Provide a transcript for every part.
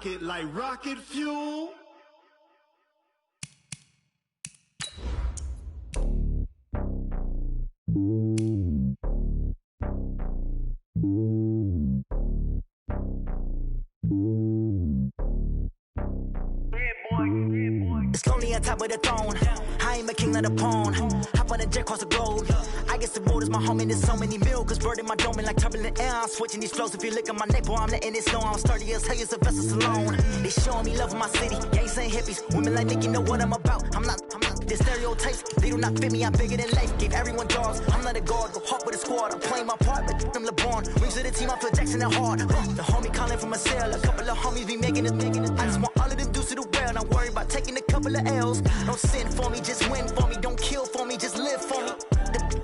it like rocket fuel. It's lonely on top of the throne. I ain't a king, not a pawn. Hop on a jet across the globe. I guess the road is my home and there's so many milkers burning my dome like turbulent air. I'm switching these flows. If you look at my neck, boy, I'm letting it snow. I'm sturdy as hell, it's a vessel alone. They showing me love in my city. Gangs ain't hippies. Women like Nicky know what I'm about. I'm not the stereotypes. They do not fit me. I'm bigger than life. Gave everyone dogs. I'm not a guard. Go hard with a squad. I'm playing my part, but them LeBron. Rings to the team. I feel Jackson and hard. The homie calling from a cell. A couple of homies be making it. I just want all of them dudes to the well. Not worry about taking a couple of L's. Don't sin for me, just win for me. Don't kill for me, just live for me.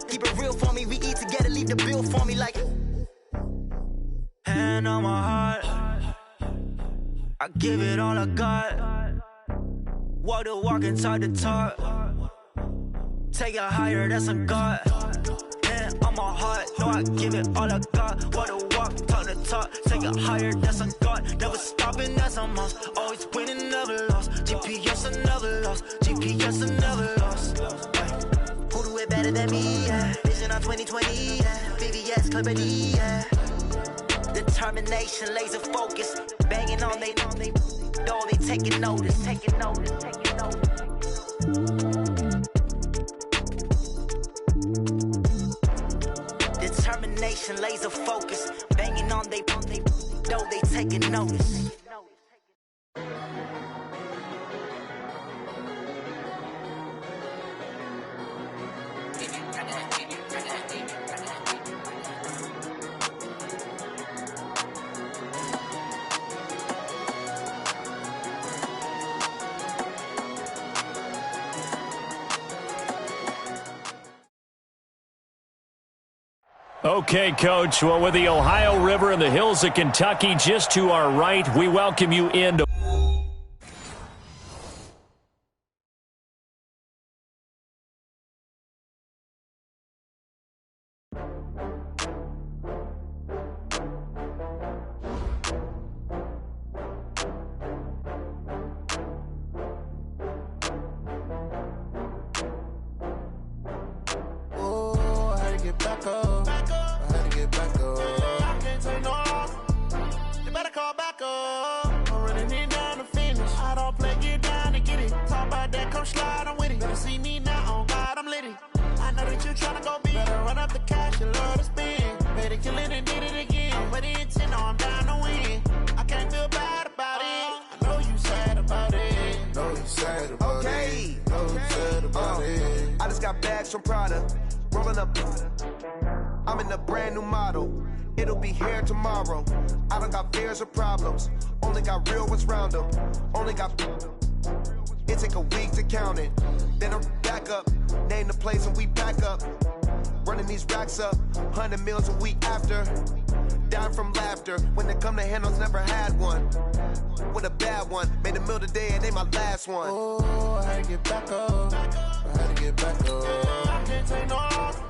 Keep it real for me. We eat together, leave the bill for me like. Hand on my heart, I give it all I got. Walk the walk and talk the talk. Take it higher, that's a God. Hand on my heart, no, I give it all I got. Walk the walk, talk the talk. Take it higher, that's a God. Never stopping, that's a must. Always winning, never lost. GPS, I never lost. GPS, I never lost. Who do it better than me? Yeah. Vision on 2020. Yeah. VVS, Clippity. Yeah. Determination, laser focus. Banging on they door, they taking notice. Taking notice. Taking notice. Determination, laser focus. Banging on they door, they taking notice. Okay, Coach. Well, with the Ohio River and the hills of Kentucky just to our right, we welcome you into From Prada, rolling up. I'm in a brand new model. It'll be here tomorrow. I don't got fears or problems. Only got real ones round them. Only got. It take a week to count it. Then I'm back up. Name the place and we back up. Running these racks up. 100 meals a week after. Dying from laughter. When it come to handles, never had one. With a bad one. Made a meal today and they my last one. Oh, I had to get back up. I had to get back up. I can't take no off.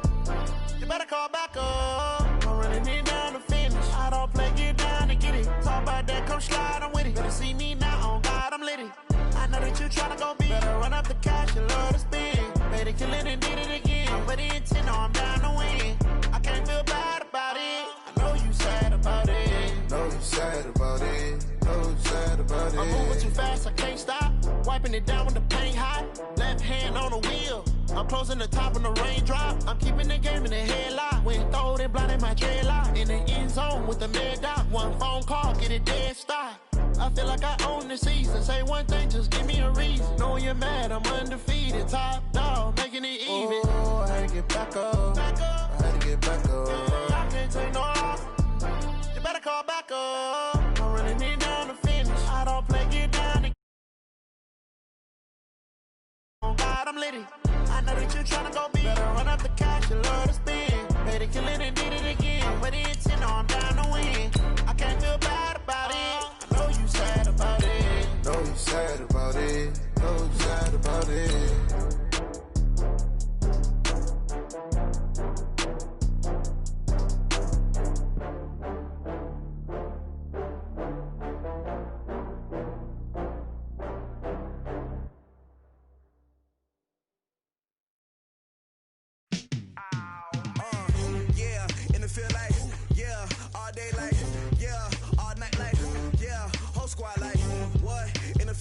You better call back up. I'm running it down to finish. I don't play, get down to get it. Talk about that, come slide, I'm with it. Better see me now, on God, I'm litty. I know that you tryna go big. Better run up the cash, you love to spend. Better kill it and did it again. I'm with the intent, no, I'm down to win. I can't feel bad about it. I know you sad about it. Know you sad about it. Know you sad about it. I'm moving too fast, I can't stop. Wiping it down when the paint hot. Left hand on the wheel. I'm closing the top on the raindrop. I'm keeping the game in the headlock. When throwed and blinded my dreadlock. In the end zone with the mad dot. One phone call, get it dead stop. I feel like I own the season. Say one thing, just give me a reason. Knowing you're mad, I'm undefeated. Top dog, making it even. Oh, I had to get back up. I had to get back up. I can't take no off. You better call back up. I'm running it down to finish. I don't play, get down to. Oh God, I'm litty. I know that you tryna go big. Better run up the cash, you love to spend. Better kill it and did it again. With the intent, no, I'm down to win. I can't feel bad about it. I know you sad about it. Know you sad about it. Know you sad about it.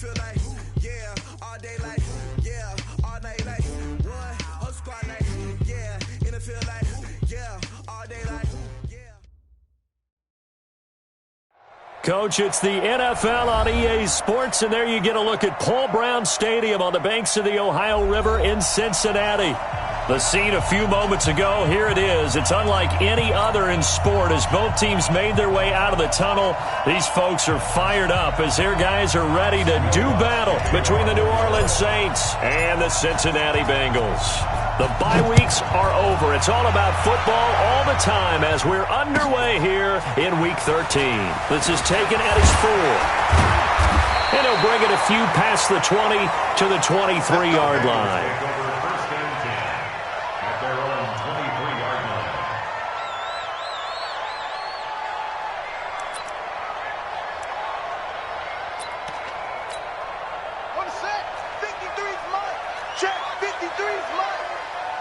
feel like, yeah, all day like, yeah, all night like, what? Whole squad like, yeah, in the field like, yeah, all day like, yeah. Coach, it's the NFL on EA Sports, and there you get a look at Paul Brown Stadium on the banks of the Ohio River in Cincinnati. The scene a few moments ago, here it is. It's unlike any other in sport as both teams made their way out of the tunnel. These folks are fired up as their guys are ready to do battle between the New Orleans Saints and the Cincinnati Bengals. The bye weeks are over. It's all about football all the time as we're underway here in Week 13. This is taken at his 4. And he'll bring it a few past the 20 to the 23-yard line.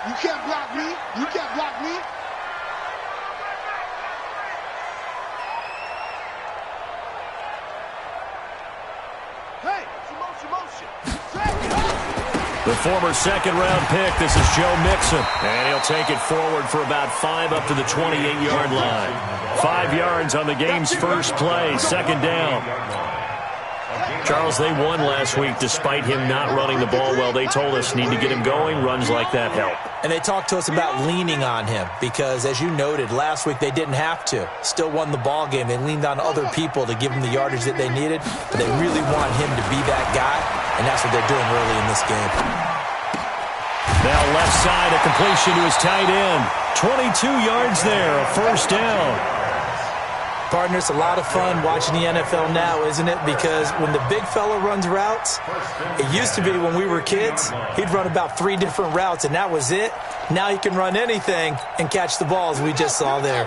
You can't block me. You can't block me. Hey, it's motion. The former second-round pick, this is Joe Mixon. And he'll take it forward for about 5 up to the 28-yard line. 5 yards on the game's first play, second down. Charles, they won last week despite him not running the ball well. They told us need to get him going. Runs like that help. And they talked to us about leaning on him because, as you noted, last week they didn't have to. Still won the ball game. They leaned on other people to give them the yardage that they needed, but they really want him to be that guy, and that's what they're doing early in this game. Now left side, a completion to his tight end. 22 yards there, a first down. Partner, it's a lot of fun watching the NFL now, isn't it? Because when the big fella runs routes, it used to be when we were kids, he'd run about 3 different routes, and that was it. Now he can run anything and catch the ball, as we just saw there.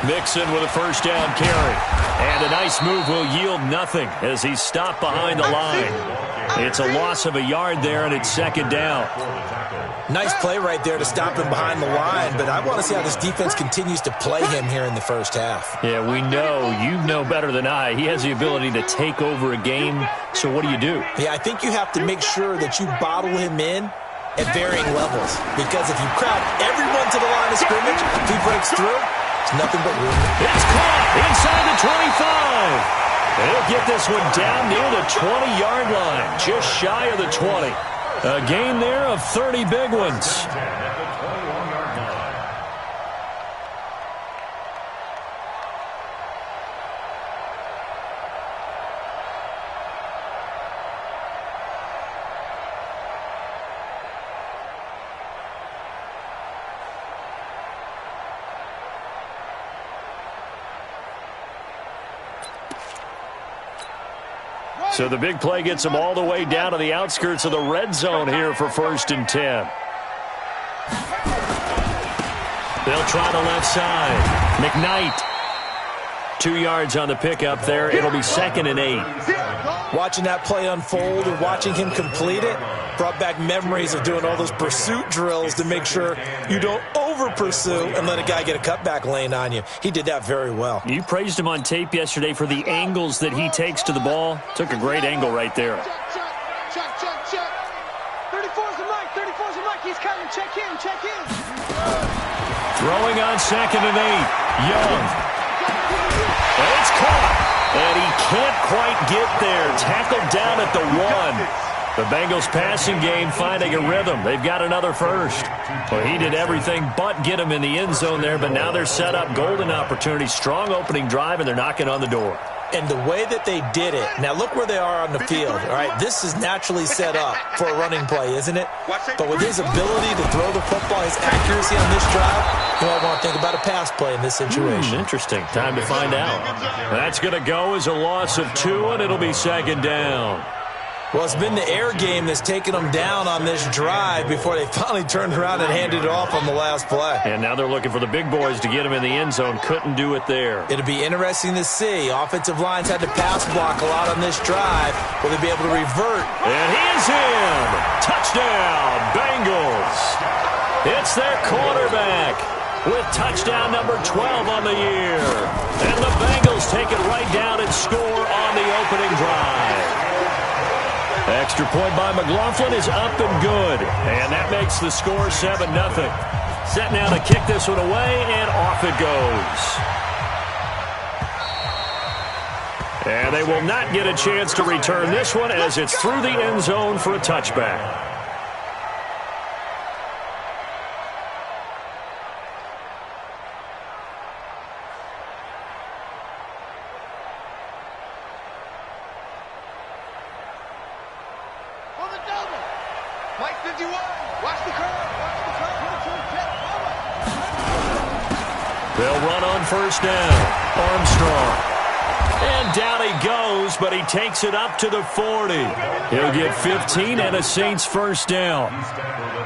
Mixon with a first down carry. And a nice move will yield nothing as he's stopped behind the line. It's a loss of a yard there, and it's second down. Nice play right there to stop him behind the line, but I want to see how this defense continues to play him here in the first half. Yeah, we know. You know better than I. He has the ability to take over a game, so what do you do? Yeah, I think you have to make sure that you bottle him in at varying levels, because if you crowd everyone to the line of scrimmage, if he breaks through, it's nothing but room. It's caught inside the 25. They'll get this one down near the 20-yard line, just shy of the 20. A gain there of 30 big ones. So the big play gets them all the way down to the outskirts of the red zone here for 1st and 10. They'll try the left side. McKnight. 2 yards on the pickup there. It'll be 2nd and 8. Watching that play unfold and watching him complete it brought back memories of doing all those pursuit drills to make sure you don't over-pursue and let a guy get a cutback lane on you. He did that very well. You praised him on tape yesterday for the angles that he takes to the ball. Took a great angle right there. Check. 34's the mic. 34's the mic. He's coming. Check in. Throwing on 2nd and 8. Young. It's caught. And he can't quite get there. Tackled down at the 1. The Bengals passing game finding a rhythm. They've got another first. Well, he did everything but get him in the end zone there, but now they're set up. Golden opportunity. Strong opening drive, and they're knocking on the door. And the way that they did it, now look where they are on the field, all right? This is naturally set up for a running play, isn't it? But with his ability to throw the football, his accuracy on this drive, you might want to think about a pass play in this situation. Interesting. Time to find out. That's going to go as a loss of 2, and it'll be 2nd down. Well, it's been the air game that's taken them down on this drive before they finally turned around and handed it off on the last play. And now they're looking for the big boys to get him in the end zone. Couldn't do it there. It'll be interesting to see. Offensive lines had to pass block a lot on this drive. Will they be able to revert? And he is in. Touchdown, Bengals. It's their quarterback. with touchdown number 12 on the year. And the Bengals take it right down and score on the opening drive. Extra point by McLaughlin is up and good. And that makes the score 7-0. Set now to kick this one away, and off it goes. And they will not get a chance to return this one as it's through the end zone for a touchback. They'll run on first down. Armstrong. And down he goes, but he takes it up to the 40. He'll get 15 and a Saints first down.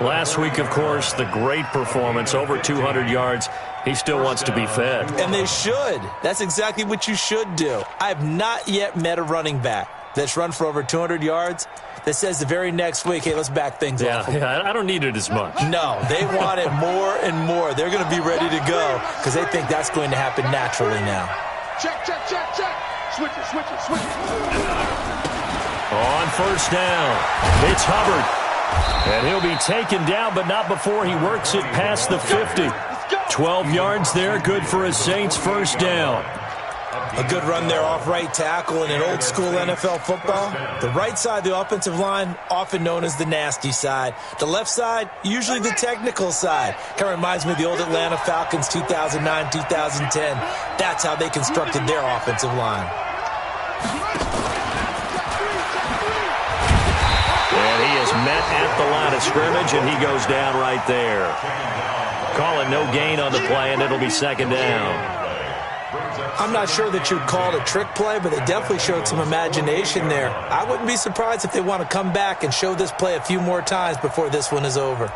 Last week, of course, the great performance, over 200 yards. He still wants to be fed. And they should. That's exactly what you should do. I have not yet met a running back that's run for over 200 yards that says the very next week, hey, let's back things off. Yeah, I don't need it as much. No, they want it more and more. They're going to be ready to go because they think that's going to happen naturally now. Check. Switch it. On first down, it's Hubbard. And he'll be taken down, but not before he works it past the 50. 12 yards there, good for a Saints first down. A good run there off right tackle in an old-school NFL football. The right side of the offensive line, often known as the nasty side. The left side, usually the technical side. Kind of reminds me of the old Atlanta Falcons 2009, 2010. That's how they constructed their offensive line. And he is met at the line of scrimmage, and he goes down right there. Call it no gain on the play, and it'll be second down. I'm not sure that you'd call it a trick play, but they definitely showed some imagination there. I wouldn't be surprised if they want to come back and show this play a few more times before this one is over.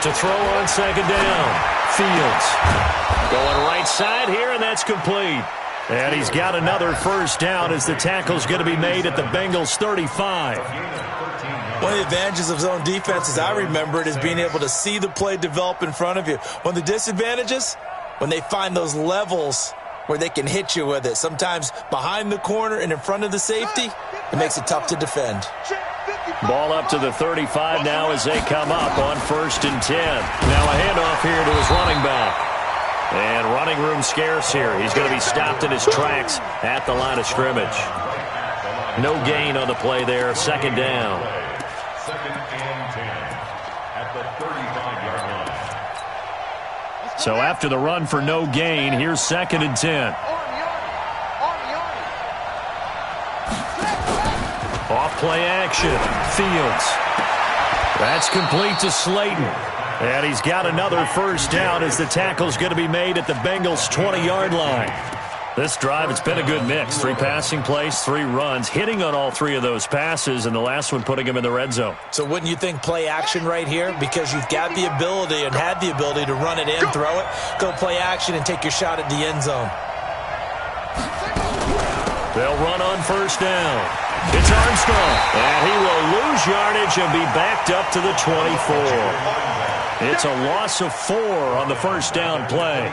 To throw on second down, Fields. Going right side here, and that's complete. And he's got another first down as the tackle's going to be made at the Bengals 35. One of the advantages of zone defense, as I remember it, is being able to see the play develop in front of you. One of the disadvantages, when they find those levels where they can hit you with it, sometimes behind the corner and in front of the safety, it makes it tough to defend. Ball up to the 35 now as they come up on 1st and 10. Now a handoff here to his running back. And running room scarce here. He's going to be stopped in his tracks at the line of scrimmage. No gain on the play there. Second down. Second and 10 at the 35-yard line. So after the run for no gain, here's 2nd and 10. Off play action. Fields. That's complete to Slayton. And he's got another first down as the tackle's going to be made at the Bengals' 20-yard line. This drive, it's been a good mix. 3 passing plays, 3 runs, hitting on all 3 of those passes, and the last one putting him in the red zone. So wouldn't you think play action right here? Because you've got the ability and had the ability to run it in, throw it, go play action, and take your shot at the end zone. They'll run on first down. It's Armstrong, and he will lose yardage and be backed up to the 24. It's a loss of 4 on the first down play.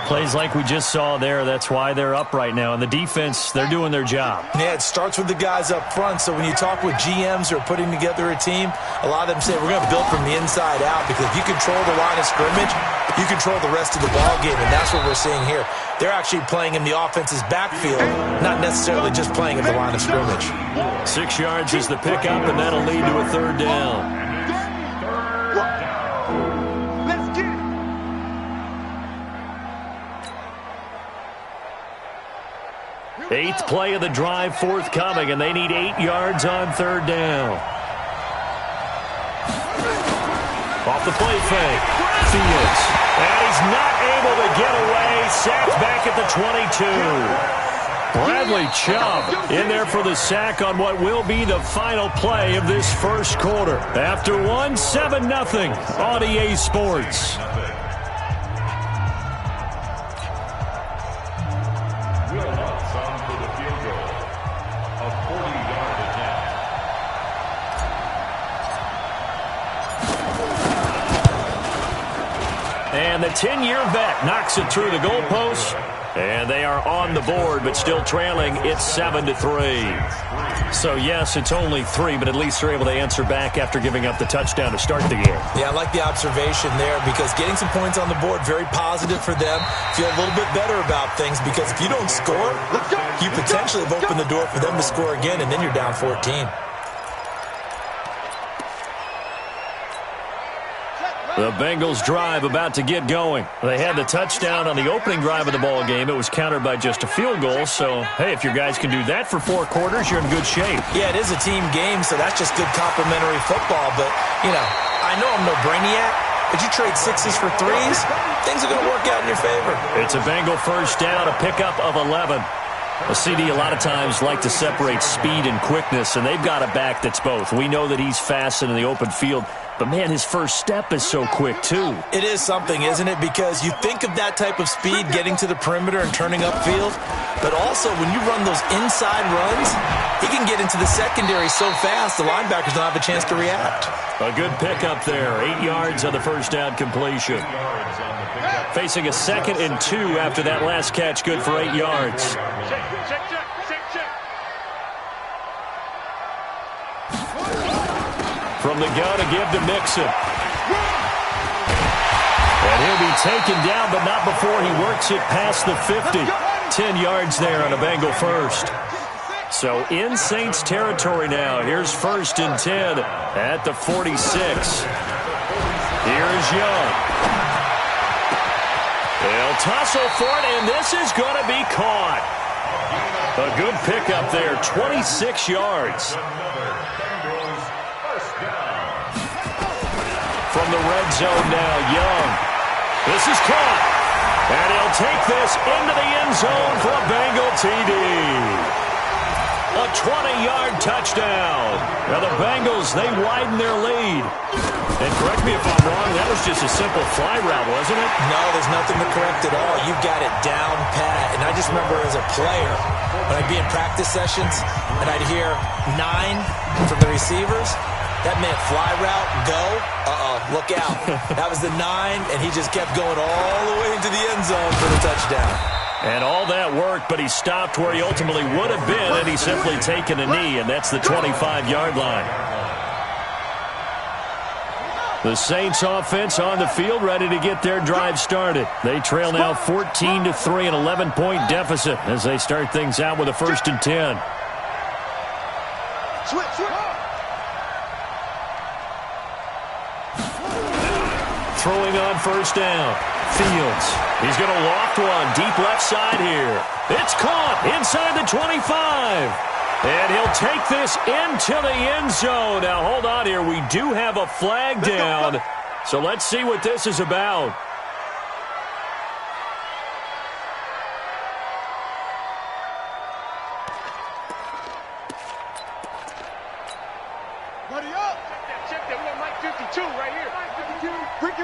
Plays like we just saw there, that's why they're up right now. And the defense, they're doing their job. Yeah, it starts with the guys up front. So when you talk with GMs who are putting together a team, a lot of them say we're going to build from the inside out, because if you control the line of scrimmage, you control the rest of the ball game, and that's what we're seeing here. They're actually playing in the offense's backfield, not necessarily just playing at the line of scrimmage. 6 yards is the pickup, and that'll lead to a 3rd down. Eighth play of the drive forthcoming, and they need 8 yards on 3rd down. Off the play fake. Fields. And he's not able to get away. Sacked back at the 22. Bradley Chubb in there for the sack on what will be the final play of this first quarter. After one, 7-0 on EA Sports. Will Lutz on And the 10-year vet knocks it through the goalpost. And they are on the board, but still trailing. It's 7-3. So, yes, it's only 3, but at least they're able to answer back after giving up the touchdown to start the game. Yeah, I like the observation there because getting some points on the board, very positive for them. Feel a little bit better about things because if you don't score, you potentially have opened the door for them to score again, and then you're down 14. The Bengals drive about to get going. They had the touchdown on the opening drive of the ball game. It was countered by just a field goal. So, hey, if your guys can do that for 4 quarters, you're in good shape. Yeah, it is a team game, so that's just good complimentary football. But, I know I'm no brainiac, but you trade 6s for 3s, things are going to work out in your favor. It's a Bengal first down, a pickup of 11. A CD a lot of times like to separate speed and quickness, and they've got a back that's both. We know that he's fast in the open field, but, man, his first step is so quick, too. It is something, isn't it? Because you think of that type of speed getting to the perimeter and turning upfield, but also when you run those inside runs, he can get into the secondary so fast the linebackers don't have a chance to react. A good pickup there. 8 yards on the first down completion. Facing a 2nd and 2 after that last catch, good for 8 yards. From the gun, a give to Mixon. And he'll be taken down, but not before he works it past the 50. 10 yards there on a Bengal first. So in Saints territory now. Here's 1st and 10 at the 46. Here's Young. They'll tussle for it, and this is going to be caught. A good pickup there, 26 yards. From the red zone now, Young. This is caught. And he'll take this into the end zone for a Bengal TD. A 20-yard touchdown. Now the Bengals, they widen their lead. And correct me if I'm wrong, that was just a simple fly route, wasn't it? No, there's nothing to correct at all. You've got it down pat. And I just remember as a player, when I'd be in practice sessions, and I'd hear 9 from the receivers, that meant fly route, go, look out. That was the 9, and he just kept going all the way into the end zone for the touchdown. And all that worked, but he stopped where he ultimately would have been, and he's simply taken a knee, and that's the 25-yard line. The Saints offense on the field, ready to get their drive started. They trail now 14-3, an 11-point deficit as they start things out with a 1st and 10. Throwing on 1st down. Fields. He's going to loft one deep left side here. It's caught inside the 25. And he'll take this into the end zone. Now, hold on here. We do have a flag down. So let's see what this is about. Buddy up. Check that. We got Mike 52 right here. Ricky.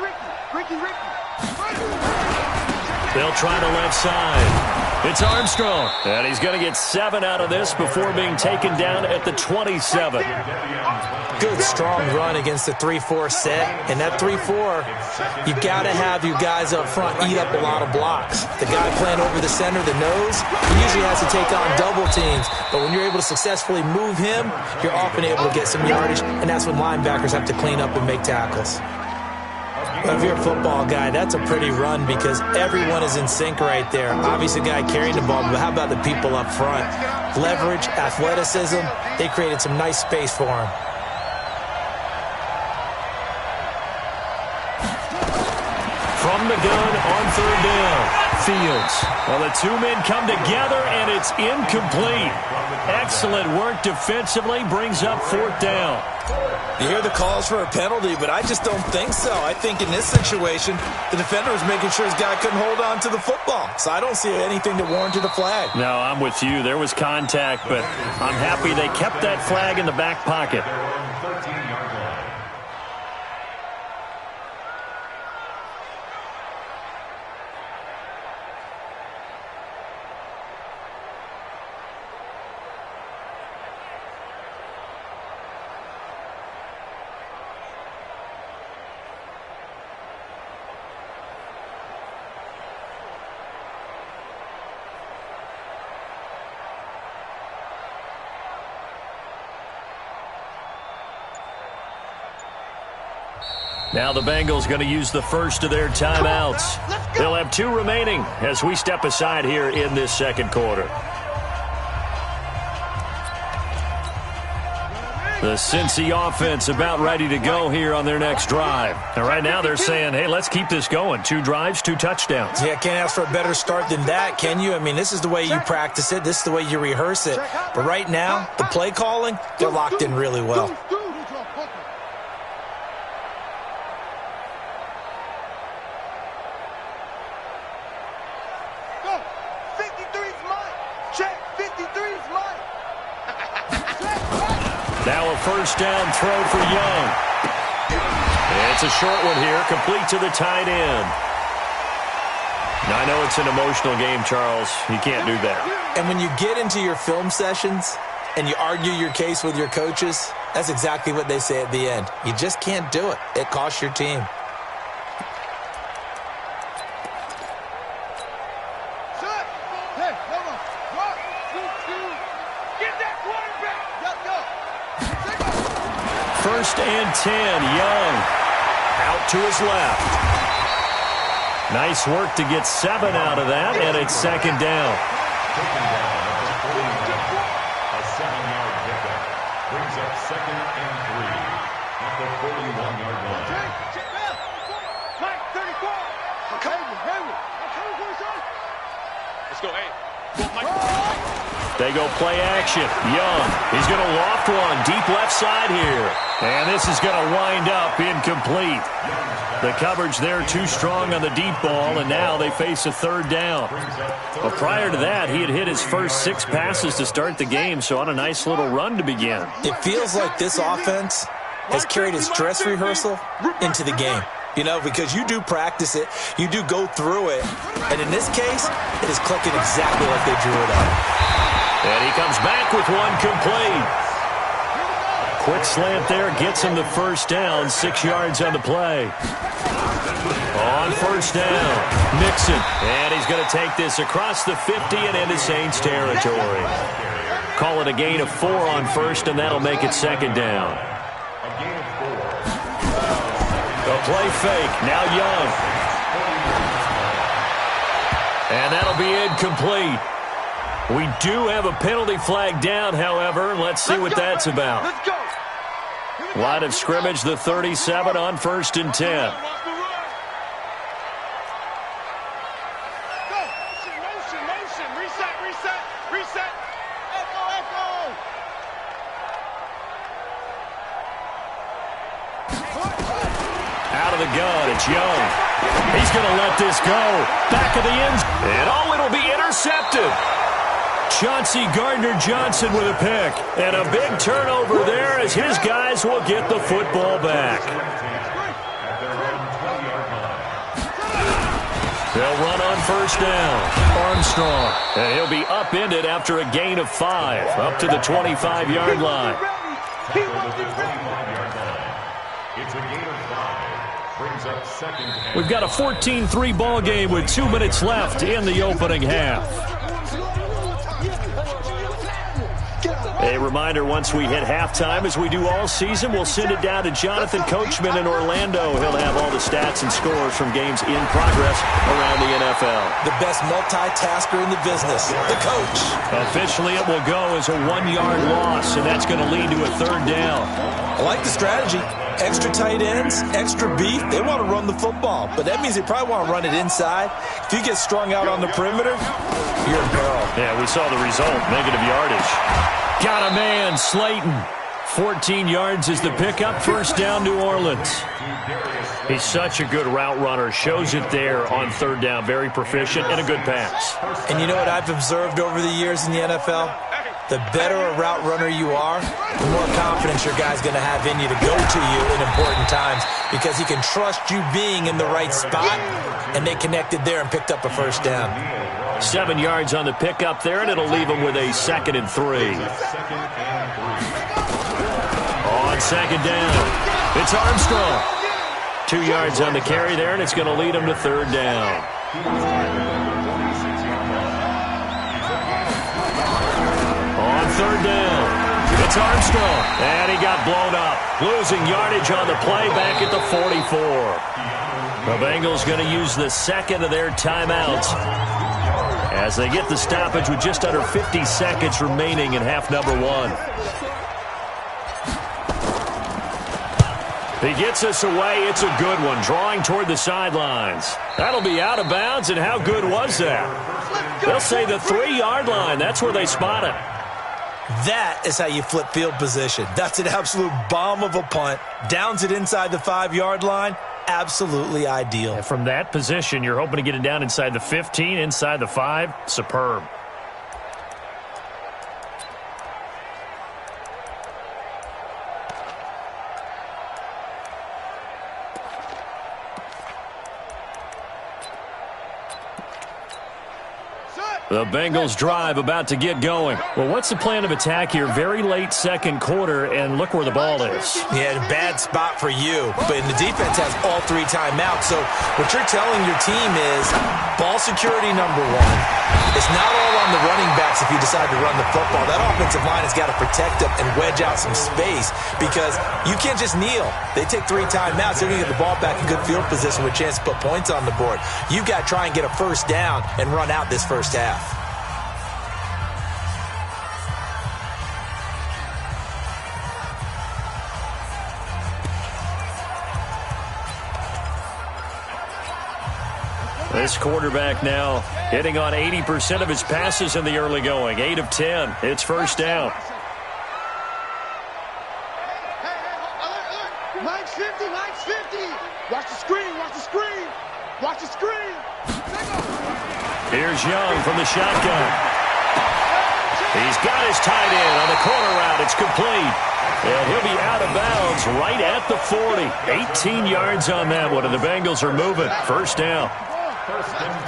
They'll try the left side. It's Armstrong. And he's going to get 7 out of this before being taken down at the 27. Good, strong run against the 3-4 set. And that 3-4, you've got to have your guys up front eat up a lot of blocks. The guy playing over the center, the nose, he usually has to take on double teams. But when you're able to successfully move him, you're often able to get some yardage. And that's when linebackers have to clean up and make tackles. But if you're a football guy, that's a pretty run because everyone is in sync right there. Obviously, the guy carrying the ball, but how about the people up front? Leverage, athleticism, they created some nice space for him. From the gun on 3rd down. Fields. Well, the 2 men come together, and it's incomplete. Excellent work defensively, brings up 4th down. You hear the calls for a penalty, but I just don't think so. I think in this situation, the defender was making sure his guy couldn't hold on to the football. So I don't see anything that warranted a flag. No, I'm with you. There was contact, but I'm happy they kept that flag in the back pocket. Now the Bengals going to use the first of their timeouts. They'll have 2 remaining as we step aside here in this second quarter. The Cincy offense about ready to go here on their next drive. And right now they're saying, hey, let's keep this going. 2 drives, 2 touchdowns. Yeah, can't ask for a better start than that, can you? I mean, this is the way you practice it. This is the way you rehearse it. But right now, the play calling, they're locked in really well. Now a first down throw for Young. It's a short one here, complete to the tight end. Now, I know it's an emotional game, Charles. You can't do that. And when you get into your film sessions and you argue your case with your coaches, that's exactly what they say at the end. You just can't do it. It costs your team. First and 10, Young out to his left. Nice work to get 7 out of that, and it's second down. A 7-yard pickup brings up 2nd and 3 at the 41-yard line. Mike, 34. Let's go, hey. They go play action. Young, he's going to loft one deep left side here. And this is going to wind up incomplete. The coverage there too strong on the deep ball, and now they face a 3rd down. But prior to that, he had hit his first 6 passes to start the game, so on a nice little run to begin. It feels like this offense has carried its dress rehearsal into the game. You know, because you do practice it, you do go through it, and in this case, it is clicking exactly like they drew it up. And he comes back with one complete. Quick slant there gets him the first down, 6 yards on the play. On first down, Mixon, and he's going to take this across the 50 and into Saints territory. Call it a gain of 4 on first, and that'll make it second down. A play fake, now Young. And that'll be incomplete. We do have a penalty flag down, however. Let's see what that's about. Line of scrimmage, the 37 on 1st and 10. Reset. Echo. Out of the gun, it's Young. He's going to let this go. Back of the end. And it'll be intercepted. Chauncey Gardner-Johnson with a pick. And a big turnover there as his guys will get the football back. They'll run on first down. Armstrong. And he'll be upended after a gain of 5. Up to the 25-yard line. It's a gain of 5. Brings up second and We've got a 14-3 ball game with 2 minutes left in the opening half. A reminder, once we hit halftime, as we do all season, we'll send it down to Jonathan Coachman in Orlando. He'll have all the stats and scores from games in progress around the NFL. The best multitasker in the business, the coach. Officially, it will go as a 1-yard loss, and that's going to lead to a 3rd down. I like the strategy. Extra tight ends, extra beef. They want to run the football, but that means they probably want to run it inside. If you get strung out on the perimeter, you're in peril. Yeah, we saw the result, negative yardage. Got a man, Slayton. 14 yards is the pickup. First down, New Orleans. He's such a good route runner. Shows it there on 3rd down. Very proficient and a good pass. And you know what I've observed over the years in the NFL? The better a route runner you are, the more confidence your guy's going to have in you to go to you in important times because he can trust you being in the right spot, and they connected there and picked up a first down. 7 yards on the pickup there, and it'll leave him with a 2nd and 3. On second down, it's Armstrong. 2 yards on the carry there, and it's going to lead him to 3rd down. On 3rd down, It's Armstrong. And he got blown up. Losing yardage on the play back at the 44. The Bengals going to use the second of their timeouts as they get the stoppage with just under 50 seconds remaining in half number one. He gets us away. It's a good one, drawing toward the sidelines. That'll be out of bounds, and how good was that? They'll say the 3-yard line. That's where they spot it. That is how you flip field position. That's an absolute bomb of a punt. Downs it inside the 5-yard line. Absolutely ideal. And from that position, you're hoping to get it down inside the 15, inside the 5. Superb. The Bengals drive about to get going. Well, what's the plan of attack here? Very late second quarter, and look where the ball is. Yeah, a bad spot for you. But the defense has all 3 timeouts. So what you're telling your team is ball security number 1. It's not all on the running backs if you decide to run the football. That offensive line has got to protect them and wedge out some space because you can't just kneel. They take 3 timeouts. They're going to get the ball back in good field position with a chance to put points on the board. You got to try and get a first down and run out this first half. This quarterback now hitting on 80% of his passes in the early going. 8 of 10. It's first down. Mike's 50, Mike's 50. Watch the screen, watch the screen. Watch the screen. Here's Young from the shotgun. He's got his tight end on the corner route. It's complete. And he'll be out of bounds right at the 40. 18 yards on that one, and the Bengals are moving. First down.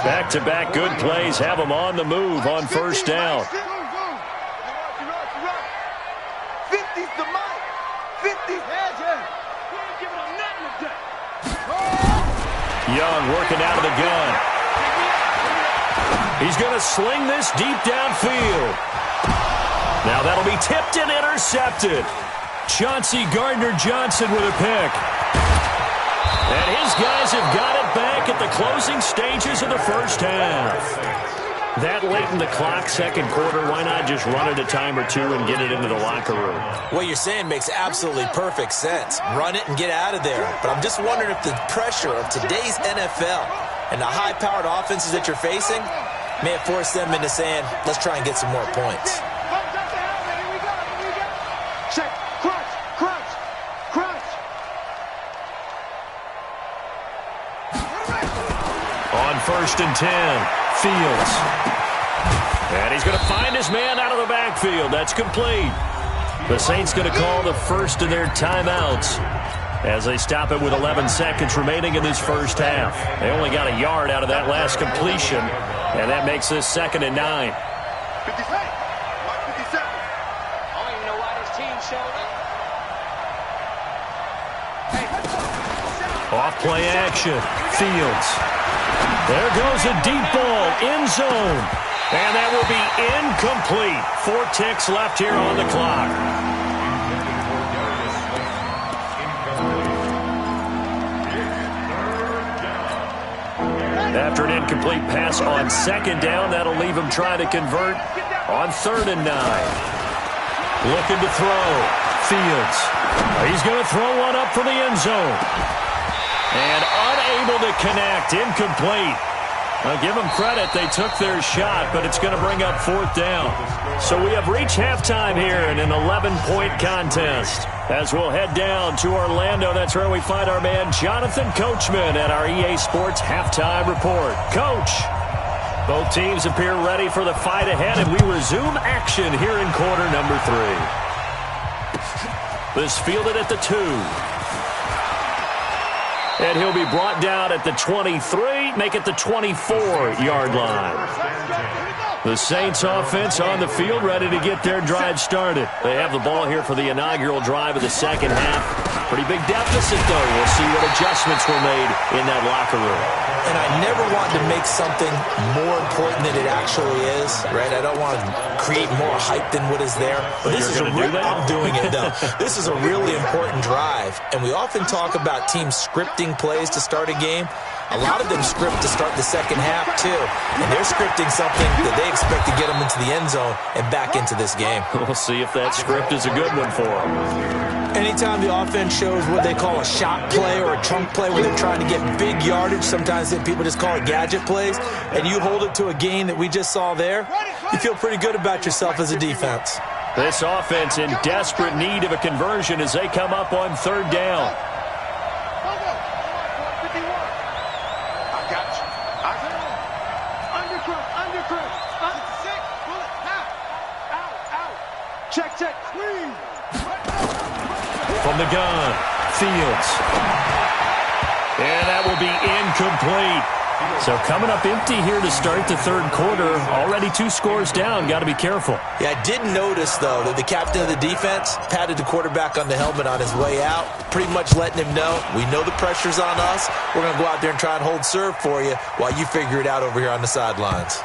Back-to-back good plays have them on the move on first down. 50's the Mike. 50. Young working out of the gun. He's going to sling this deep downfield. Now that'll be tipped and intercepted. Chauncey Gardner-Johnson with a pick. And his guys have got it back at the closing stages of the first half. That late in the clock, second quarter, why not just run it a time or two and get it into the locker room? What you're saying makes absolutely perfect sense. Run it and get out of there. But I'm just wondering if the pressure of today's NFL and the high-powered offenses that you're facing may have forced them into saying, let's try and get some more points. Check. Crunch. Crunch. Crunch. On first and 10, Fields. And he's going to find his man out of the backfield. That's complete. The Saints going to call the first of their timeouts as they stop it with 11 seconds remaining in this first half. They only got a yard out of that last completion, and that makes this 2nd and 9. 57. Mike 57. I don't even know why this team showed up. Off play action. Fields. There goes a deep ball. End zone. And that will be incomplete. 4 ticks left here on the clock. After an incomplete pass on second down, that'll leave him trying to convert on 3rd and 9. Looking to throw. Fields. He's going to throw one up for the end zone. And unable to connect. Incomplete. I'll give them credit. They took their shot, but it's going to bring up 4th down. So we have reached halftime here in an 11-point contest. As we'll head down to Orlando, that's where we find our man Jonathan Coachman at our EA Sports Halftime Report. Coach, both teams appear ready for the fight ahead, and we resume action here in quarter number 3. This fielded at the 2. And he'll be brought down at the 23, make it the 24-yard line. The Saints offense on the field ready to get their drive started. They have the ball here for the inaugural drive of the second half. Pretty big deficit, though. We'll see what adjustments were made in that locker room. and I never want to make something more important than it actually is, right? I don't want to create more hype than what is there. But this is I'm doing it, though. This is a really important drive, and we often talk about teams scripting plays to start a game. A lot of them script to start the second half, too. And they're scripting something that they expect to get them into the end zone and back into this game. We'll see if that script is a good one for them. Anytime the offense shows what they call a shot play or a chunk play where they're trying to get big yardage, sometimes people just call it gadget plays, and you hold it to a gain that we just saw there, you feel pretty good about yourself as a defense. This offense in desperate need of a conversion as they come up on third down. Check, check, clean. From the gun, Fields. And that will be incomplete. So coming up empty here to start the third quarter. Already 2 scores down. Got to be careful. Yeah, I did notice, though, that the captain of the defense patted the quarterback on the helmet on his way out, pretty much letting him know, we know the pressure's on us. We're going to go out there and try and hold serve for you while you figure it out over here on the sidelines.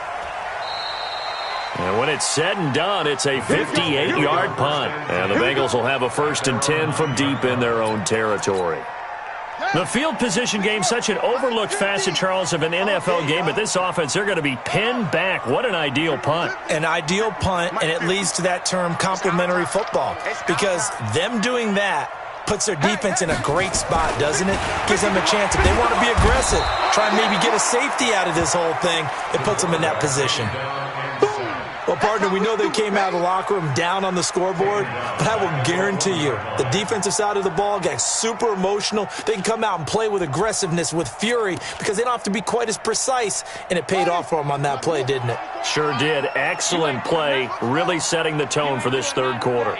And when it's said and done, it's a 58-yard punt. And the Bengals will have a 1st and 10 from deep in their own territory. The field position game, such an overlooked facet, Charles, of an NFL game. But this offense, they're going to be pinned back. What an ideal punt. An ideal punt, and it leads to that term complementary football. Because them doing that puts their defense in a great spot, doesn't it? Gives them a chance. If they want to be aggressive, try and maybe get a safety out of this whole thing, it puts them in that position. Well, partner, we know they came out of the locker room down on the scoreboard, but I will guarantee you the defensive side of the ball got super emotional. They can come out and play with aggressiveness, with fury, because they don't have to be quite as precise, and it paid off for them on that play, didn't it? Sure did. Excellent play, really setting the tone for this third quarter.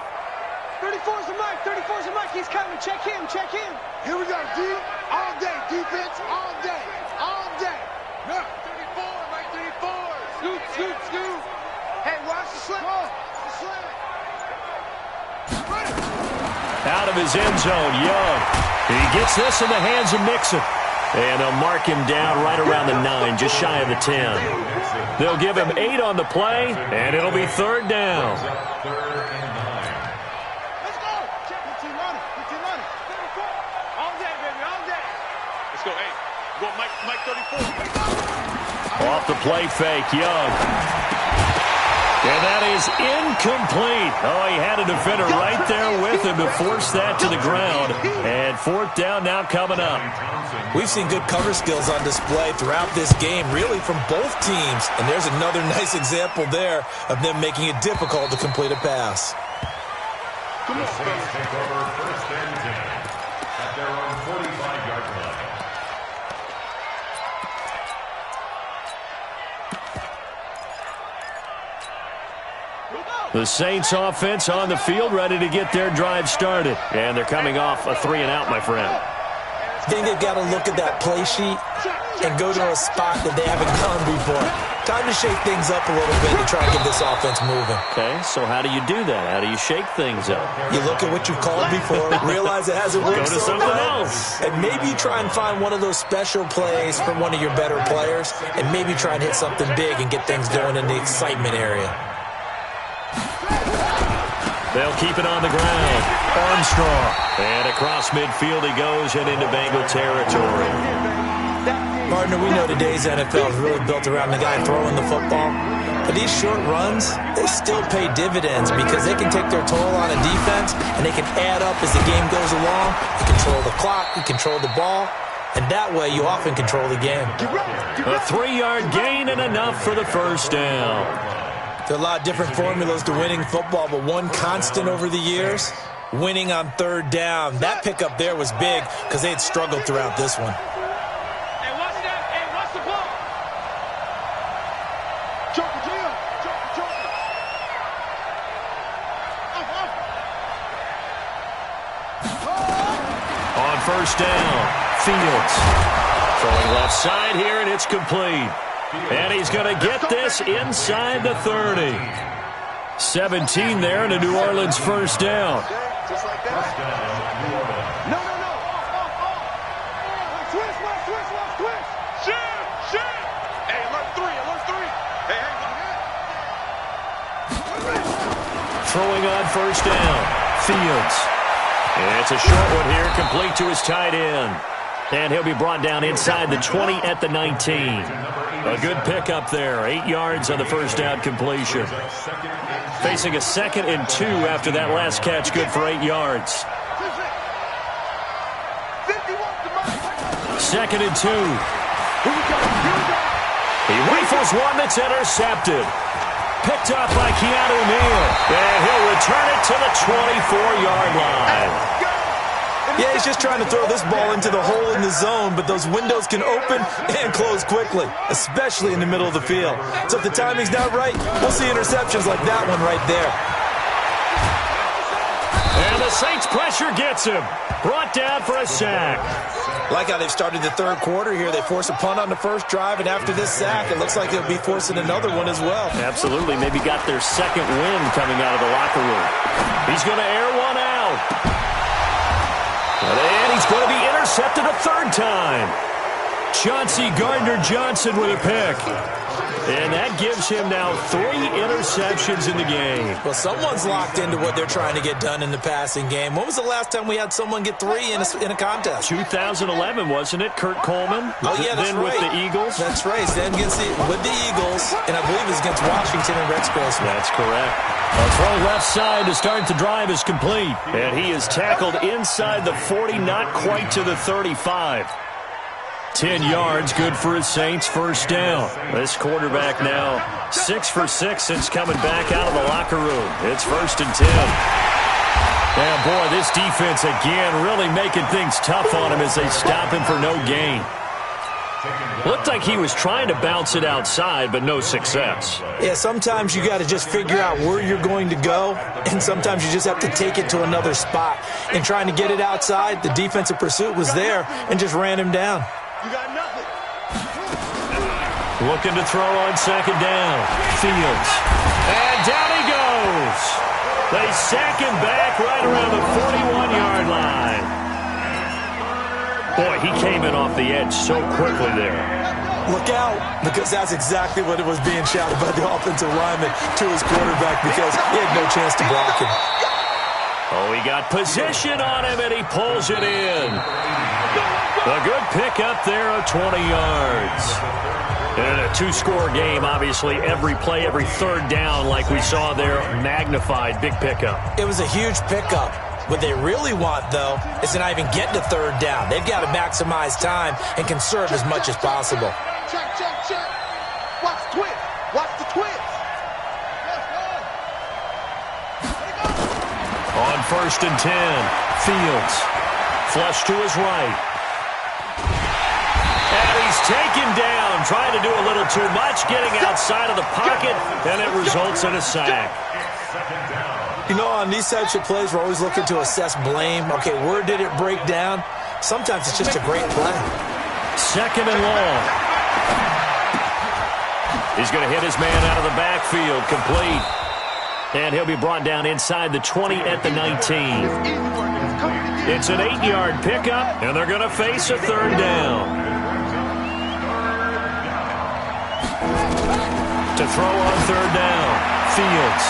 34's the mic, 34's the mic. He's coming. Check him, check him. Here we go, D. All day, defense, all day, all day. Look, 34, right 34. Scoot, scoot, scoot. Hey, watch the slant. The slant. Out of his end zone, Young. He gets this in the hands of Mixon. And they'll mark him down right around the 9, just shy of the 10. They'll give him 8 on the play, and it'll be third down. Let's go. Check 15 running. 15 running. 34. All day, baby, all day. Let's go, 8. Go, Mike 34. Off the play fake, Young. And that is incomplete. Oh, he had a defender right there with him to force that to the ground. And fourth down now coming up. We've seen good cover skills on display throughout this game, really from both teams. And there's another nice example there of them making it difficult to complete a pass. The Saints take over 1st and 10 at their own 45-yard line. The Saints offense on the field, ready to get their drive started. And they're coming off a 3-and-out, my friend. I think they've got to look at that play sheet and go to a spot that they haven't gone before. Time to shake things up a little bit to try and get this offense moving. Okay, so how do you do that? How do you shake things up? You look at what you've called before, realize it hasn't worked. Go to something else. And maybe you try and find one of those special plays from one of your better players, and maybe try and hit something big and get things going in the excitement area. They'll keep it on the ground. Armstrong. And across midfield he goes and into Bengal territory. Partner, we know today's NFL is really built around the guy throwing the football. But these short runs, they still pay dividends because they can take their toll on a defense and they can add up as the game goes along. You control the clock, you control the ball, and that way you often control the game. A 3-yard gain and enough for the first down. There are a lot of different formulas to winning football, but one constant over the years, winning on third down. That pickup there was big because they had struggled throughout this one. Hey, watch that. Hey, watch the ball. Joker, Jim. Joker. On first down, Fields. Throwing left side here, and it's complete. And he's going to get this inside the 30. 17 there, and a New Orleans first down. Just like that. No. Twist. Shit. Hey, alert three. Hey. Throwing on first down. Fields. And it's a short one here, complete to his tight end. And he'll be brought down inside the 20 at the 19. A good pickup there. 8 yards on the first down completion. Facing a 2nd and 2 after that last catch, good for 8 yards. 2nd and 2. He rifles one that's intercepted. Picked up by Keanu Neal. And he'll return it to the 24-yard line. Yeah, he's just trying to throw this ball into the hole in the zone, but those windows can open and close quickly, especially in the middle of the field. So if the timing's not right, we'll see interceptions like that one right there. And the Saints pressure gets him. Brought down for a sack. Like how they've started the third quarter here. They force a punt on the first drive, and after this sack, it looks like they'll be forcing another one as well. Absolutely. Maybe got their second win coming out of the locker room. He's going to air one out. And he's going to be intercepted a third time. Chauncey Gardner-Johnson with a pick. And that gives him now 3 interceptions in the game. Well, someone's locked into what they're trying to get done in the passing game. When was the last time we had someone get 3 in a contest? 2011, wasn't it? Kurt Coleman? Oh, yeah, that's then right. with the Eagles? That's right. Then with the Eagles, and I believe it was against Washington and Rex Grossman. That's correct. A throw left side to start the drive is complete. And he is tackled inside the 40, not quite to the 35. 10 yards, good for his Saints, first down. This quarterback now 6 for 6 since coming back out of the locker room. It's 1st and 10. And boy, this defense again really making things tough on him as they stop him for no gain. Looked like he was trying to bounce it outside, but no success. Yeah, sometimes you got to just figure out where you're going to go, and sometimes you just have to take it to another spot. And trying to get it outside, the defensive pursuit was there and just ran him down. You got nothing. Looking to throw on second down. Fields. And down he goes. They sack him back right around the 41-yard line. Boy, he came in off the edge so quickly there. Look out, because that's exactly what it was being shouted by the offensive lineman to his quarterback because he had no chance to block him. Oh, he got position on him, and he pulls it in. A good pickup there of 20 yards. And a 2-score game, obviously, every play, every third down, like we saw there, magnified, big pickup. It was a huge pickup. What they really want, though, is to not even get to third down. They've got to maximize time and conserve as much as possible. Check. Watch the twist. On 1st and 10, Fields. Flush to his right. And he's taken down, trying to do a little too much, getting outside of the pocket, and it results in a sack. You know, on these types of plays, we're always looking to assess blame. Okay, where did it break down? Sometimes it's just a great play. 2nd and long. He's going to hit his man out of the backfield, complete. And he'll be brought down inside the 20 at the 19. It's an 8-yard pickup, and they're going to face a third down. To throw on third down, Fields.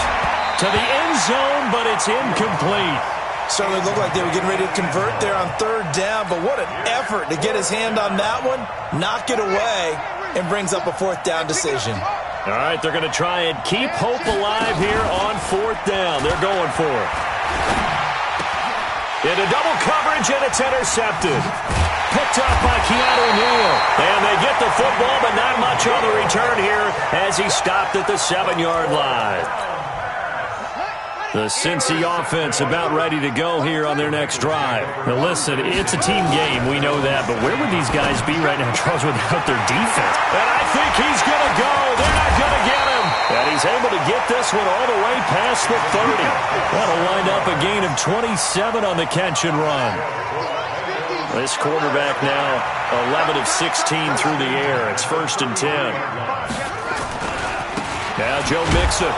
To the end zone, but it's incomplete. Certainly looked like they were getting ready to convert there on third down, but what an effort to get his hand on that one, knock it away, and brings up a 4th down decision. All right, they're going to try and keep hope alive here on 4th down. They're going for it. Into double coverage, and it's intercepted. Picked up by Keanu Neal. And they get the football, but not much on the return here as he stopped at the 7-yard line. The Cincy offense about ready to go here on their next drive. Now listen, it's a team game, we know that, but where would these guys be right now, Charles, without their defense? And I think he's going to go. They're not going to get him. And he's able to get this one all the way past the 30. That'll wind up a gain of 27 on the catch and run. This quarterback now 11 of 16 through the air. It's 1st and 10. Now Joe Mixon.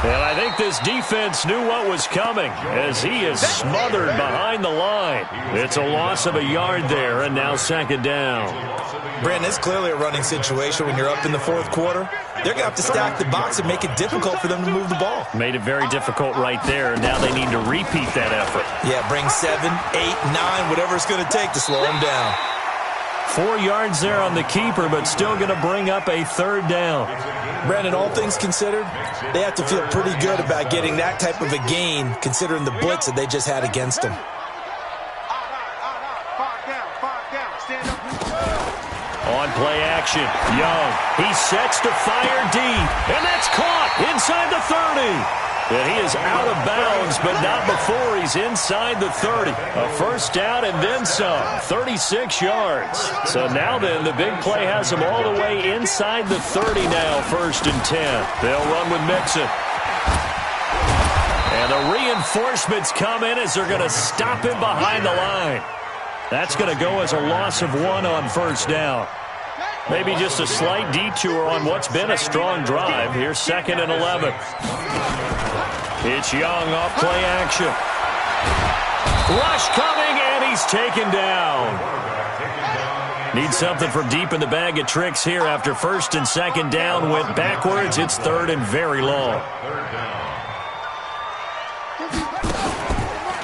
And I think this defense knew what was coming as he is smothered behind the line. It's a loss of a yard there, and now second down. Brandon, it's clearly a running situation when you're up in the fourth quarter. They're going to have to stack the box and make it difficult for them to move the ball. Made it very difficult right there. Now they need to repeat that effort. Yeah, bring 7, 8, 9, whatever it's going to take to slow them down. 4 yards there on the keeper, but still going to bring up a third down. Brandon, all things considered, they have to feel pretty good about getting that type of a gain, considering the blitz that they just had against them. On play action, Young. He sets to fire deep, and that's caught inside the 30. And he is out of bounds, but not before he's inside the 30. A first down and then some, 36 yards. So now then, the big play has him all the way inside the 30 now, 1st and 10. They'll run with Mixon. And the reinforcements come in as they're going to stop him behind the line. That's going to go as a loss of 1 on first down. Maybe just a slight detour on what's been a strong drive. Here's 2nd and 11. It's Young off play action. Rush coming, and he's taken down. Need something from deep in the bag of tricks here after 1st and 2nd down went backwards. It's 3rd and very long.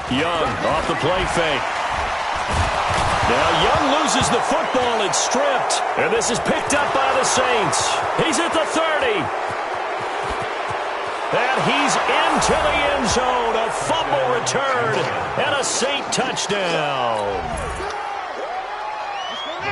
Young off the play fake. Now Young loses the football. It's stripped. And this is picked up by the Saints. He's at the 30. And he's into the end zone. A fumble return and a Saint touchdown.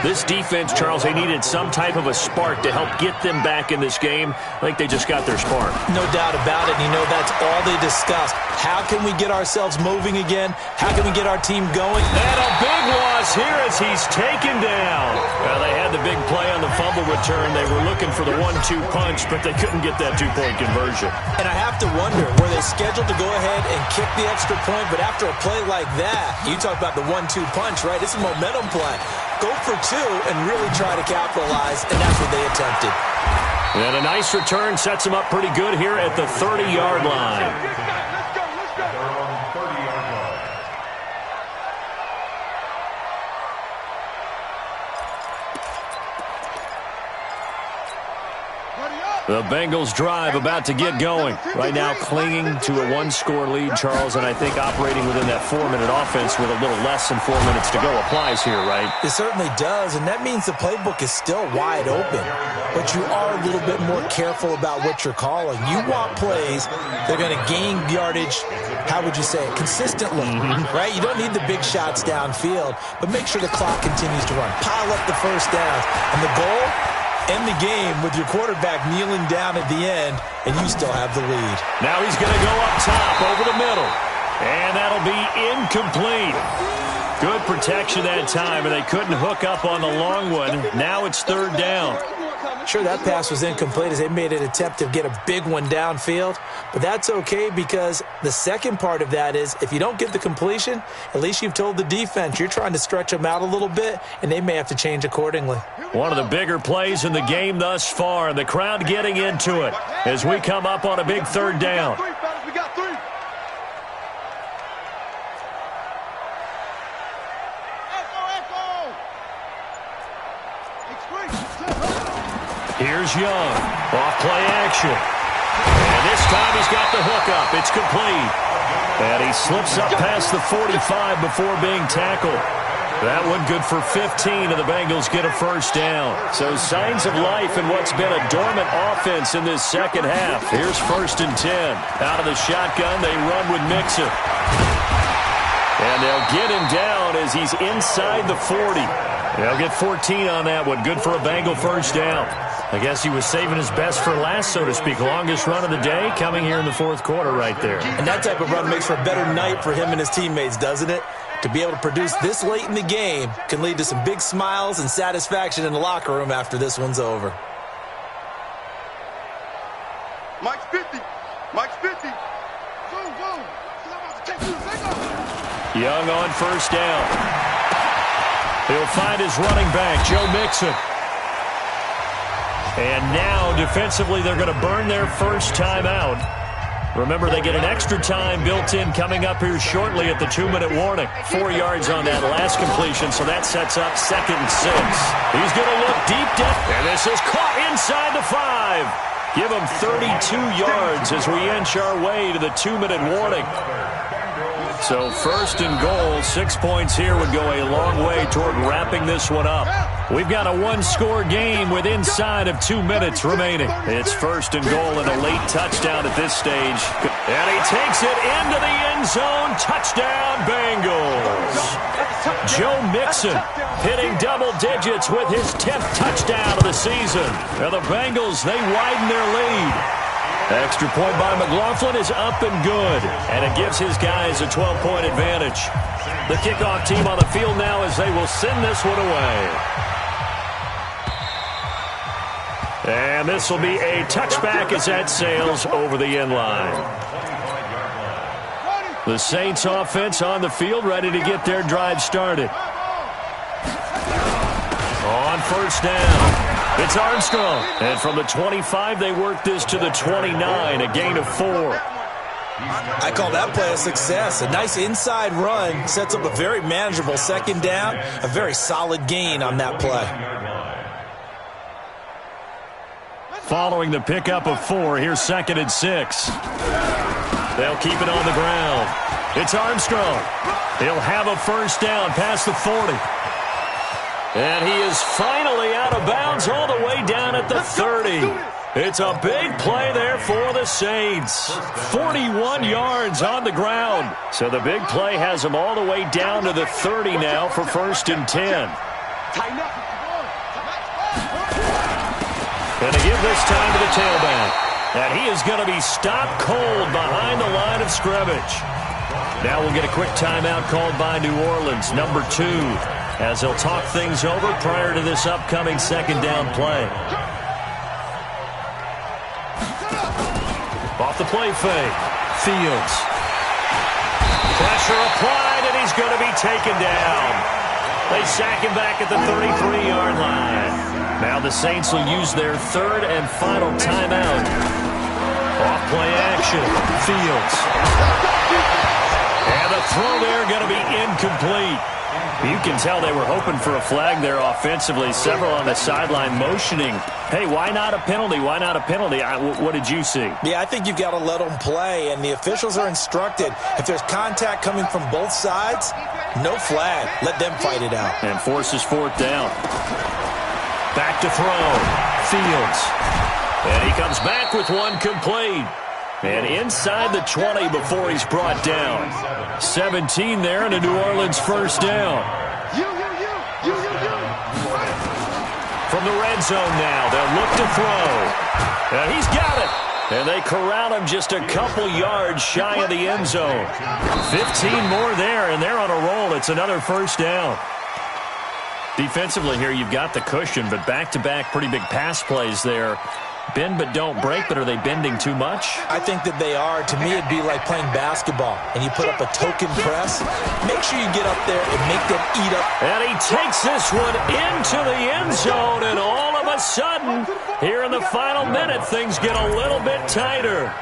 This defense, Charles, they needed some type of a spark to help get them back in this game. I think they just got their spark. No doubt about it. You know, that's all they discussed. How can we get ourselves moving again? How can we get our team going? And a big loss here as he's taken down. Well, they had the big play on the fumble return. They were looking for the 1-2 punch, but they couldn't get that two-point conversion. And I have to wonder, were they scheduled to go ahead and kick the extra point? But after a play like that, you talk about the 1-2 punch, right? It's a momentum play. Go for 2 and really try to capitalize, and that's what they attempted. And a nice return sets him up pretty good here at the 30-yard line. The Bengals drive about to get going. Right now clinging to a 1-score lead, Charles, and I think operating within that 4-minute offense with a little less than 4 minutes to go applies here, right? It certainly does, and that means the playbook is still wide open. But you are a little bit more careful about what you're calling. You want plays that are going to gain yardage, how would you say it, consistently, right? You don't need the big shots downfield, but make sure the clock continues to run. Pile up the first downs. And the goal? End the game with your quarterback kneeling down at the end, and you still have the lead. Now he's going to go up top over the middle, and that'll be incomplete. Good protection that time, and they couldn't hook up on the long one. Now it's 3rd down. Sure, that pass was incomplete as they made an attempt to get a big one downfield, but that's okay because the second part of that is if you don't get the completion, at least you've told the defense you're trying to stretch them out a little bit, and they may have to change accordingly. One of the bigger plays in the game thus far, and the crowd getting into it as we come up on a big 3rd down. We got 3. Here's Young, off play action. And this time he's got the hookup. It's complete. And he slips up past the 45 before being tackled. That one good for 15, and the Bengals get a first down. So signs of life in what's been a dormant offense in this second half. Here's 1st and 10. Out of the shotgun, they run with Mixon. And they'll get him down as he's inside the 40. They'll get 14 on that one. Good for a Bengal first down. I guess he was saving his best for last, so to speak. Longest run of the day coming here in the 4th quarter right there. And that type of run makes for a better night for him and his teammates, doesn't it? To be able to produce this late in the game can lead to some big smiles and satisfaction in the locker room after this one's over. Mike's 50. Mike's 50. Boom. Young on first down. He'll find his running back, Joe Mixon. And now, defensively, they're going to burn their first time out. Remember, they get an extra time built in coming up here shortly at the 2-minute warning. 4 yards on that last completion, so that sets up 2nd and 6. He's going to look deep down, and this is caught inside the 5. Give him 32 yards as we inch our way to the 2-minute warning. So 1st and goal, 6 points here would go a long way toward wrapping this one up. We've got a 1-score game with inside of 2 minutes remaining. It's 1st and goal and a late touchdown at this stage. And he takes it into the end zone. Touchdown, Bengals. Joe Mixon hitting double digits with his 10th touchdown of the season. And the Bengals, they widen their lead. Extra point by McLaughlin is up and good, and it gives his guys a 12-point advantage. The kickoff team on the field now as they will send this one away. And this will be a touchback as that sails over the end line. The Saints offense on the field ready to get their drive started. On 1st down. It's Armstrong. And from the 25, they work this to the 29, a gain of 4. I call that play a success. A nice inside run sets up a very manageable 2nd down. A very solid gain on that play. Following the pickup of 4, here's 2nd and 6. They'll keep it on the ground. It's Armstrong. He'll have a 1st down past the 40. And he is finally out of bounds all the way down at the 30. It's a big play there for the Saints. 41 yards on the ground. So the big play has him all the way down to the 30 now for 1st and 10. And to give this time to the tailback. And he is going to be stopped cold behind the line of scrimmage. Now we'll get a quick timeout called by New Orleans, number 2. As they'll talk things over prior to this upcoming 2nd down play. Off the play fake. Fields. Pressure applied, and he's going to be taken down. They sack him back at the 33-yard line. Now the Saints will use their 3rd and final timeout. Off play action. Fields. And the throw there going to be incomplete. You can tell they were hoping for a flag there offensively. Several on the sideline motioning. Hey, why not a penalty? Why not a penalty? What did you see? Yeah, I think you've got to let them play, and the officials are instructed. If there's contact coming from both sides, no flag. Let them fight it out. And forces 4th down. Back to throw. Fields. And he comes back with one complete. And inside the 20 before he's brought down. 17 there and a New Orleans 1st down. From the red zone now, they'll look to throw. And he's got it. And they corral him just a couple yards shy of the end zone. 15 more there, and they're on a roll. It's another 1st down. Defensively here, you've got the cushion, but back-to-back pretty big pass plays there. Bend but don't break, but are they bending too much? I think that they are. To me, it'd be like playing basketball, and you put up a token press. Make sure you get up there and make them eat up. And he takes this one into the end zone, and all of a sudden, here in the final minute, things get a little bit tighter.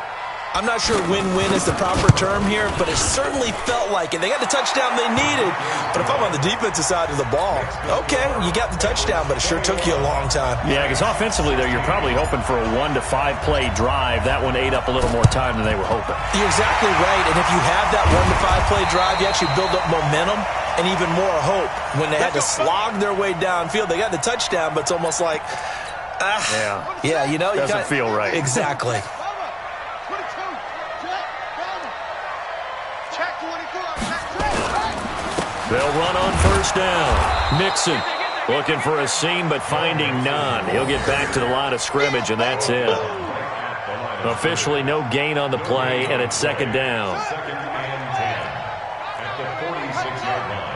I'm not sure win-win is the proper term here, but it certainly felt like it. They got the touchdown they needed, but if I'm on the defensive side of the ball, okay, you got the touchdown, but it sure took you a long time. Yeah, because offensively, though, you're probably hoping for a 1 to 5 play drive. That one ate up a little more time than they were hoping. You're exactly right, and if you have that 1 to 5 play drive, you actually build up momentum and even more hope. When they had to slog their way downfield, they got the touchdown, but it's almost like, yeah, you know, doesn't feel right. Exactly. They'll run on 1st down. Mixon looking for a seam, but finding none. He'll get back to the line of scrimmage, and that's it. Officially no gain on the play, and it's 2nd down. 2nd and 10 at the 46-yard line.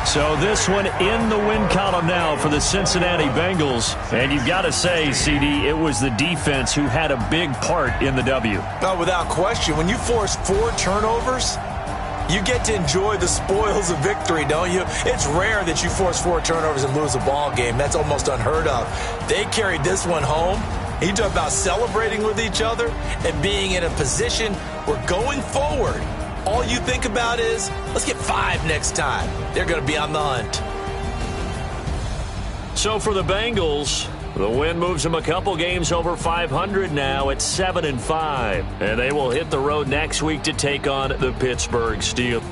So this one in the win column now for the Cincinnati Bengals. And you've got to say, CD, it was the defense who had a big part in the W. No, without question. When you force 4 turnovers, You get to enjoy the spoils of victory, don't you? It's rare that you force 4 turnovers and lose a ball game. That's almost unheard of. They carried this one home. You talk about celebrating with each other and being in a position where going forward, all you think about is, let's get 5 next time. They're going to be on the hunt. So for the Bengals, the win moves them a couple games over 500 now at 7-5. And they will hit the road next week to take on the Pittsburgh Steelers.